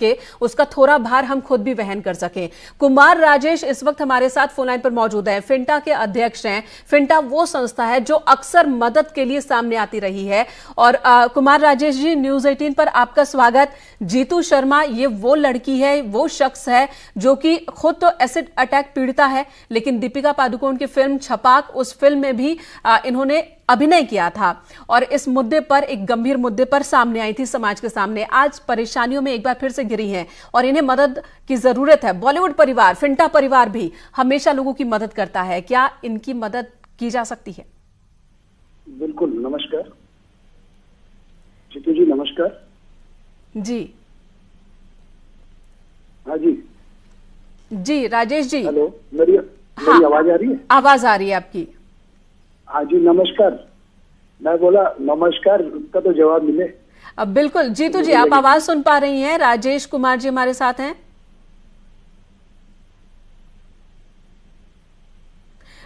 के उसका थोड़ा भार हम खुद भी वहन कर सकें। कुमार राजेश इस वक्त हमारे साथ फोन लाइन पर मौजूद हैं। फिंटा के अध्यक्ष हैं। फिंटा वो संस्था है जो अक्सर मदद के लिए सामने आती रही है। और कुमार राजेश जी, न्यूज़ 18 पर आपका स्वागत। जीतू शर्मा ये वो लड़की है, वो शख्स है जो कि खुद तो एसिड अटैक पीड़िता है, लेकिन दीपिका पादुकोण की फिल्म छपाक, उस फिल्म में भी इन्होंने अभिनय किया था और इस मुद्दे पर, एक गंभीर मुद्दे पर सामने आई थी समाज के सामने। आज परेशानियों में एक बार फिर से घिरी हैं और इन्हें मदद की जरूरत है। बॉलीवुड परिवार, फिंटा परिवार भी हमेशा लोगों की मदद करता है। क्या इनकी मदद की जा सकती है? बिल्कुल। नमस्कार जीतू जी। नमस्कार जी। हाँ जी जी राजेश जी। हेलो, मेरी आवाज आ रही है? आवाज आ रही है आपकी। हाँ जी नमस्कार। मैं बोला नमस्कार, उसका तो जवाब मिले। अब बिल्कुल जीतू जी, आप आवाज सुन पा रही हैं? राजेश कुमार जी हमारे साथ हैं।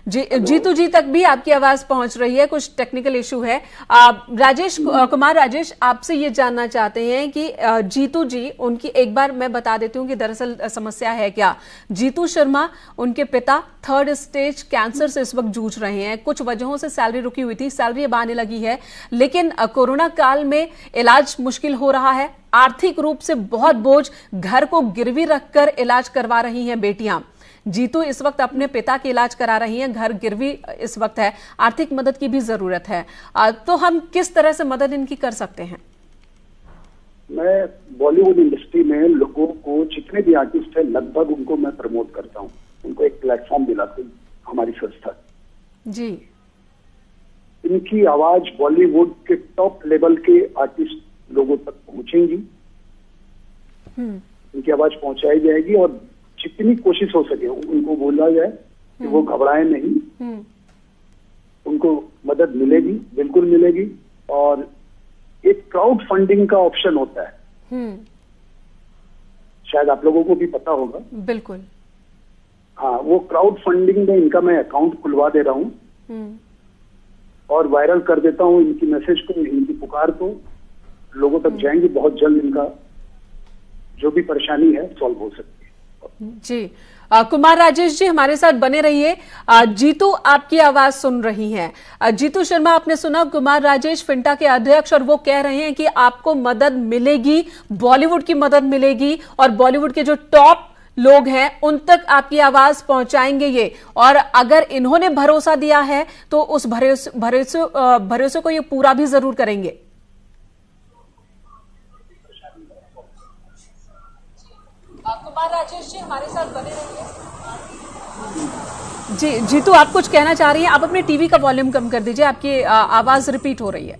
जी, जीतू जी तक भी आपकी आवाज पहुंच रही है, कुछ टेक्निकल इशू है। राजेश कुमार राजेश, आपसे ये जानना चाहते हैं कि जीतू जी, उनकी एक बार मैं बता देती हूँ कि दरअसल समस्या है क्या। जीतू शर्मा, उनके पिता 3rd स्टेज कैंसर से इस वक्त जूझ रहे हैं। कुछ वजहों से सैलरी रुकी हुई थी, सैलरी अब आने लगी है, लेकिन कोरोना काल में इलाज मुश्किल हो रहा है। आर्थिक रूप से बहुत बोझ, घर को गिरवी रखकर इलाज करवा रही हैं बेटियां। जीतू इस वक्त अपने पिता के इलाज करा रही हैं, घर गिरवी इस वक्त है, आर्थिक मदद की भी जरूरत है। तो हम किस तरह से मदद इनकी कर सकते हैं? मैं बॉलीवुड इंडस्ट्री में लोगों को, जितने भी आर्टिस्ट है, लगभग उनको मैं प्रमोट करता हूँ, उनको एक प्लेटफॉर्म दिलाती हूँ हमारी संस्था जी। इनकी आवाज बॉलीवुड के टॉप लेवल के आर्टिस्ट लोगों तक पहुंचेंगी, इनकी आवाज पहुंचाई जाएगी और जितनी कोशिश हो सके उनको बोला जाए कि वो घबराए नहीं, उनको मदद मिलेगी, बिल्कुल मिलेगी। और एक क्राउड फंडिंग का ऑप्शन होता है, शायद आप लोगों को भी पता होगा। बिल्कुल। हाँ, वो क्राउड फंडिंग में इनका मैं अकाउंट खुलवा दे रहा हूँ और वायरल कर देता हूँ इनकी मैसेज को, इनकी पुकार को, लोगों तक जाएंगे। बहुत जल्द इनका जो भी परेशानी है सॉल्व हो सकती है जी। कुमार राजेश जी हमारे साथ बने रहिए। जीतू आपकी आवाज सुन रही हैं। जीतू शर्मा, आपने सुना कुमार राजेश फिंटा के अध्यक्ष, और वो कह रहे हैं कि आपको मदद मिलेगी, बॉलीवुड की मदद मिलेगी और बॉलीवुड के जो टॉप लोग हैं उन तक आपकी आवाज पहुंचाएंगे ये। और अगर इन्होंने भरोसा दिया है तो उस भरोसे को ये पूरा भी जरूर करेंगे। कुमार राजेश जी हमारे साथ बने रहिए। जी जीतू, आप कुछ कहना चाह रही हैं? आप अपने टीवी का वॉल्यूम कम कर दीजिए, आपकी आवाज रिपीट हो रही है।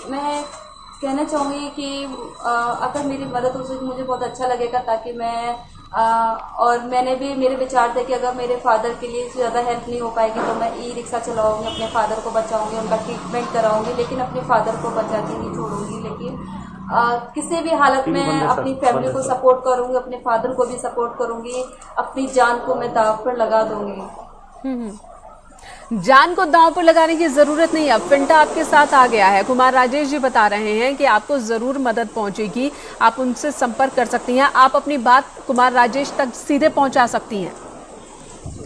मैं कहना चाहूँगी कि अगर मेरी मदद हो सके मुझे बहुत अच्छा लगेगा, ताकि मैं और मैंने भी, मेरे विचार थे कि अगर मेरे फादर के लिए ज़्यादा हेल्प नहीं हो पाएगी तो मैं ई रिक्शा चलाऊँगी, अपने फादर को बचाऊँगी, उनका ट्रीटमेंट कराऊँगी, लेकिन अपने फादर को बचा के नहीं छोड़ूँगी। लेकिन किसी भी हालत में अपनी फैमिली को सपोर्ट करूँगी, अपने फादर को भी सपोर्ट करूँगी, अपनी जान को मैं दाव पर लगा दूँगी। जान को दांव पर लगाने की जरूरत नहीं है, फिंटा आपके साथ आ गया है। कुमार राजेश जी बता रहे हैं कि आपको जरूर मदद पहुंचेगी, आप उनसे संपर्क कर सकती हैं, आप अपनी बात कुमार राजेश तक सीधे पहुंचा सकती हैं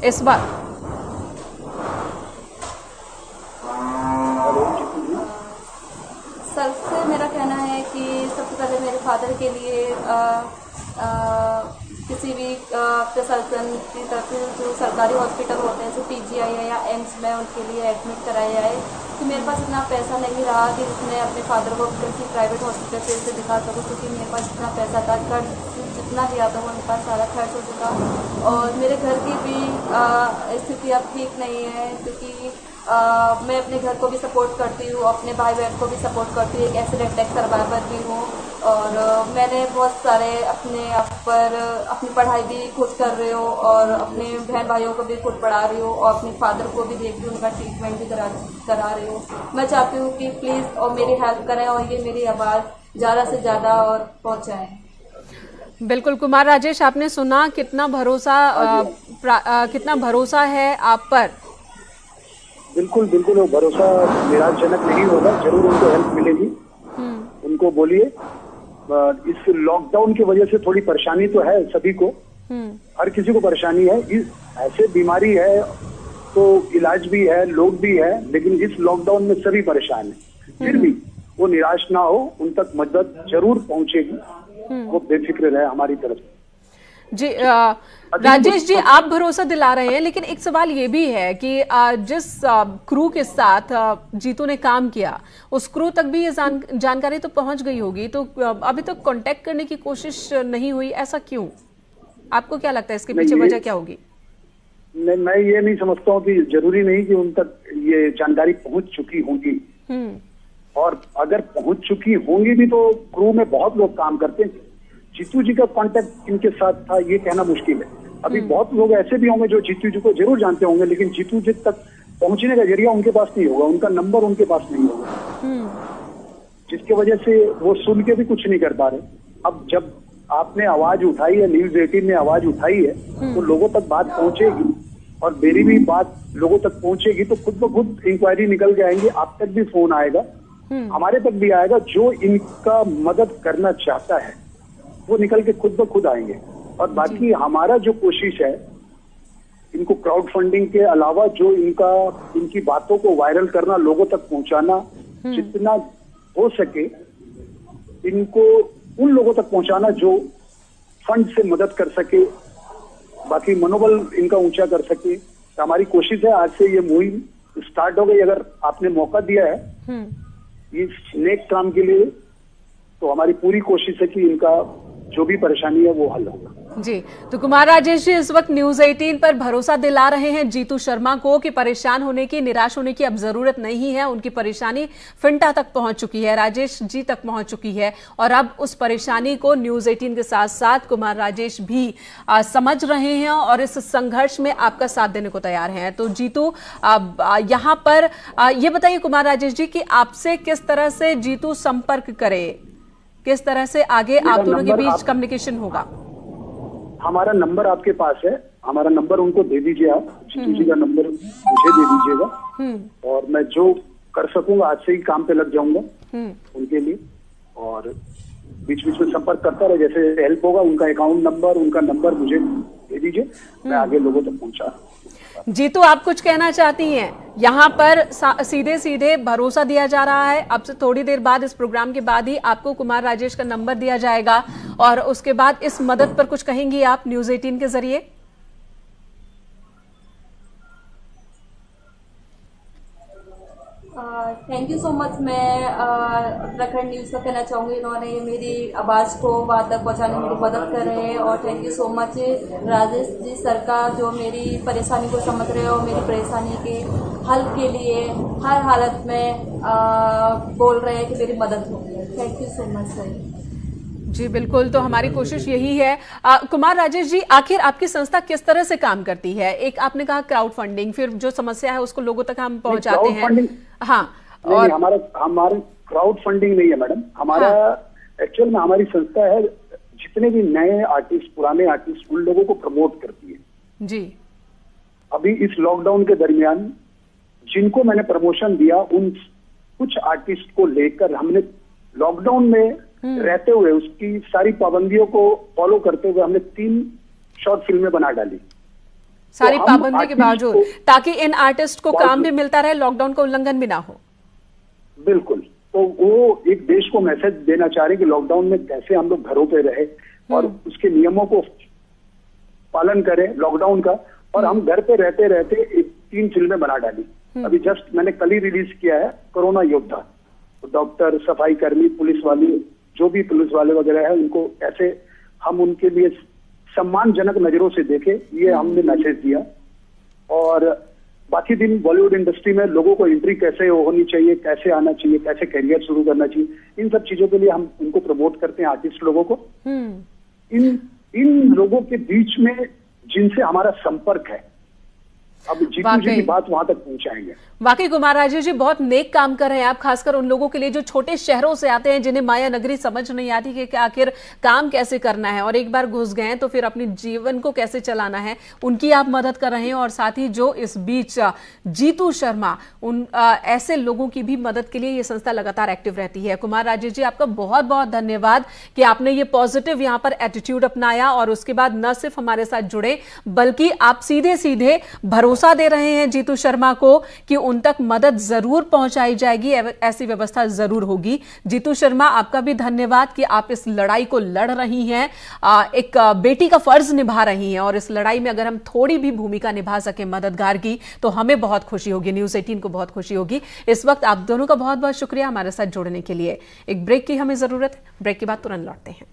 इस बार। सबसे मेरा कहना है कि सबसे पहले मेरे फादर के लिए किसी भी प्रशासन की तरफ से जो सरकारी हॉस्पिटल होते हैं, जो PGI है या एम्स में, उनके लिए एडमिट कराया है। कि मेरे पास इतना पैसा नहीं रहा कि मैं अपने फादर को किसी प्राइवेट हॉस्पिटल से दिखा सकूँ, क्योंकि मेरे पास इतना पैसा था, खर्च जितना दिया था वो मेरे पास सारा खर्च हो चुका। और मेरे घर की भी स्थिति अब ठीक नहीं है, क्योंकि मैं अपने घर को भी सपोर्ट करती हूँ, अपने भाई बहन को भी सपोर्ट करती हूँ, एक एसिड अटैक सर्वाइवर भी हूँ। और मैंने बहुत सारे अपने आप पर अपनी पढ़ाई भी खुद कर रही हूँ और अपने बहन भाइयों को भी खुद पढ़ा रही हूँ और अपने फादर को भी देख रही हूँ, उनका ट्रीटमेंट भी करा रही हूँ। मैं चाहती हूँ कि प्लीज़ और मेरी हेल्प करें और ये मेरी आवाज़ ज़्यादा से ज़्यादा और पहुँचाएँ। बिल्कुल कुमार राजेश, आपने सुना कितना भरोसा है आप पर। बिल्कुल बिल्कुल, वो भरोसा निराशजनक नहीं होगा, जरूर उनको हेल्प मिलेगी। उनको बोलिए, इस लॉकडाउन की वजह से थोड़ी परेशानी तो है सभी को, हर किसी को परेशानी है। इस ऐसे बीमारी है तो इलाज भी है, लोग भी है, लेकिन इस लॉकडाउन में सभी परेशान हैं। फिर भी वो निराश ना हो, उन तक मदद जरूर पहुंचेगी, वो बेफिक्र रहे हमारी तरफ से। जी राजेश जी, आप भरोसा दिला रहे हैं, लेकिन एक सवाल ये भी है कि जिस क्रू के साथ जीतू ने काम किया, उस क्रू तक भी ये जानकारी तो पहुंच गई होगी, तो अभी तक कांटेक्ट करने की कोशिश नहीं हुई, ऐसा क्यों? आपको क्या लगता है इसके पीछे वजह क्या होगी? नहीं, मैं ये नहीं समझता हूँ कि जरूरी नहीं कि उन तक ये जानकारी पहुंच चुकी होगी, और अगर पहुंच चुकी होंगी भी तो क्रू में बहुत लोग काम करते हैं। जीतू जी का कांटेक्ट इनके साथ था ये कहना मुश्किल है। अभी बहुत लोग ऐसे भी होंगे जो जीतू जी को जरूर जानते होंगे, लेकिन जीतू जी तक पहुंचने का जरिया उनके पास नहीं होगा, उनका नंबर उनके पास नहीं होगा, जिसकी वजह से वो सुन के भी कुछ नहीं कर पा रहे। अब जब आपने आवाज उठाई है, न्यूज 18 ने आवाज उठाई है, तो लोगों तक बात पहुंचेगी, और मेरी भी बात लोगों तक पहुंचेगी, तो खुद ब खुद इंक्वायरी निकल के आएंगे, आप तक भी फोन आएगा, हमारे तक भी आएगा। जो इनका मदद करना चाहता है वो निकल के खुद ब खुद आएंगे। और बाकी हमारा जो कोशिश है, इनको क्राउड फंडिंग के अलावा जो इनकी बातों को वायरल करना, लोगों तक पहुंचाना, जितना हो सके इनको उन लोगों तक पहुंचाना जो फंड से मदद कर सके, बाकी मनोबल इनका ऊंचा कर सके। तो हमारी कोशिश है, आज से ये मुहिम स्टार्ट हो गई। अगर आपने मौका दिया है इस नेक काम के लिए, तो हमारी पूरी कोशिश है कि इनका जो भी परेशानी है वो हल होगा। जी, तो कुमार राजेश जी इस वक्त न्यूज 18 पर भरोसा दिला रहे हैं जीतू शर्मा को कि परेशान होने की, निराश होने की अब जरूरत नहीं है। उनकी परेशानी फिंटा तक पहुंच चुकी है, राजेश जी तक पहुंच चुकी है, और अब उस परेशानी को न्यूज 18 के साथ साथ कुमार राजेश भी समझ रहे हैं और इस संघर्ष में आपका साथ देने को तैयार हैं। तो जीतू यहाँ पर ये बताइए कुमार राजेश जी कि आपसे किस तरह से जीतू संपर्क करे, किस तरह से आगे आप दोनों के बीच कम्युनिकेशन होगा? हमारा नंबर आपके पास है, हमारा नंबर उनको दे दीजिए, आप जीतू जी का नंबर मुझे दे दीजिएगा, और मैं जो कर सकूंगा आज से ही काम पे लग जाऊंगा उनके लिए, और बीच बीच में संपर्क करता रहे, जैसे हेल्प होगा। उनका अकाउंट नंबर, उनका नंबर मुझे दे दीजिए, मैं आगे लोगों तक पहुंचा। जीतू, आप कुछ कहना चाहती हैं? यहाँ पर सीधे सीधे भरोसा दिया जा रहा है। अब से थोड़ी देर बाद, इस प्रोग्राम के बाद ही आपको कुमार राजेश का नंबर दिया जाएगा, और उसके बाद इस मदद पर कुछ कहेंगी आप न्यूज 18 के जरिए? Thank you so much. मैं उत्तराखंड न्यूज़ का कहना चाहूँगी, इन्होंने ये मेरी आवाज़ को वहाँ तक पहुँचाने में मेरी मदद कर रहे हैं, और thank you so much Rajesh ji sir का, जो मेरी परेशानी को समझ रहे हो, मेरी परेशानी के हल के लिए हर हालत में बोल रहे हैं कि मेरी मदद हो। Thank you so much sir. जी बिल्कुल, तो हमारी कोशिश यही है। कुमार राजेश जी, आखिर आपकी संस्था किस तरह से काम करती है? एक आपने कहा क्राउड फंडिंग, फिर जो समस्या है उसको लोगों तक हम पहुंचाते हैं। हाँ, और हमारा क्राउड फंडिंग नहीं है मैडम, हमारा एक्चुअल में हमारी संस्था है जितने भी नए आर्टिस्ट, पुराने आर्टिस्ट, उन लोगों को प्रमोट करती है जी। अभी इस लॉकडाउन के दरमियान जिनको मैंने प्रमोशन दिया, उन कुछ आर्टिस्ट को लेकर हमने लॉकडाउन में रहते हुए, उसकी सारी पाबंदियों को फॉलो करते हुए, हमने 3 शॉर्ट फिल्में बना डाली, सारी पाबंदी के बावजूद, ताकि इन आर्टिस्ट को काम भी मिलता रहे, लॉकडाउन का उल्लंघन भी ना हो। बिल्कुल, तो वो एक देश को मैसेज देना चाह रहे कि लॉकडाउन में कैसे हम लोग घरों पे रहे और उसके नियमों को पालन करें लॉकडाउन का, और हम घर पे रहते रहते 3 फिल्में बना डाली। अभी जस्ट मैंने कल ही रिलीज किया है कोरोना योद्धा, डॉक्टर, सफाई कर्मी, पुलिस वाली, जो भी पुलिस वाले वगैरह है, उनको कैसे हम उनके लिए सम्मानजनक नजरों से देखें, ये हमने मैसेज दिया। और बाकी दिन बॉलीवुड इंडस्ट्री में लोगों को एंट्री कैसे होनी चाहिए, कैसे आना चाहिए, कैसे करियर शुरू करना चाहिए, इन सब चीजों के लिए हम उनको प्रमोट करते हैं, आर्टिस्ट लोगों को। इन लोगों के बीच में जिनसे हमारा संपर्क है, अब जीतू जी की बात वहां तक पहुंचाएंगे। वाकई कुमार राजेश जी बहुत नेक काम कर रहे हैं आप, खासकर उन लोगों के लिए जो छोटे शहरों से आते हैं, जिन्हें माया नगरी समझ नहीं आती कि आखिर काम कैसे करना है, और एक बार घुस गए तो फिर अपने जीवन को कैसे चलाना है, उनकी आप मदद कर रहे हैं। और साथ ही जो इस बीच जीतू शर्मा, उन ऐसे लोगों की भी मदद के लिए ये संस्था लगातार एक्टिव रहती है। कुमार राजेश जी, आपका बहुत बहुत धन्यवाद कि आपने ये पॉजिटिव यहाँ पर एटीट्यूड अपनाया और उसके बाद न सिर्फ हमारे साथ जुड़े, बल्कि आप सीधे सीधे भरोसा दे रहे हैं जीतू शर्मा को कि उन तक मदद जरूर पहुंचाई जाएगी, ऐसी व्यवस्था जरूर होगी। जीतू शर्मा, आपका भी धन्यवाद कि आप इस लड़ाई को लड़ रही हैं, एक बेटी का फर्ज निभा रही हैं, और इस लड़ाई में अगर हम थोड़ी भी भूमिका निभा सके मददगार की तो हमें बहुत खुशी होगी, न्यूज़ 18 को बहुत खुशी होगी। इस वक्त आप दोनों का बहुत बहुत शुक्रिया हमारे साथ जुड़ने के लिए। एक ब्रेक की हमें जरूरत है, ब्रेक के बाद तुरंत लौटते हैं।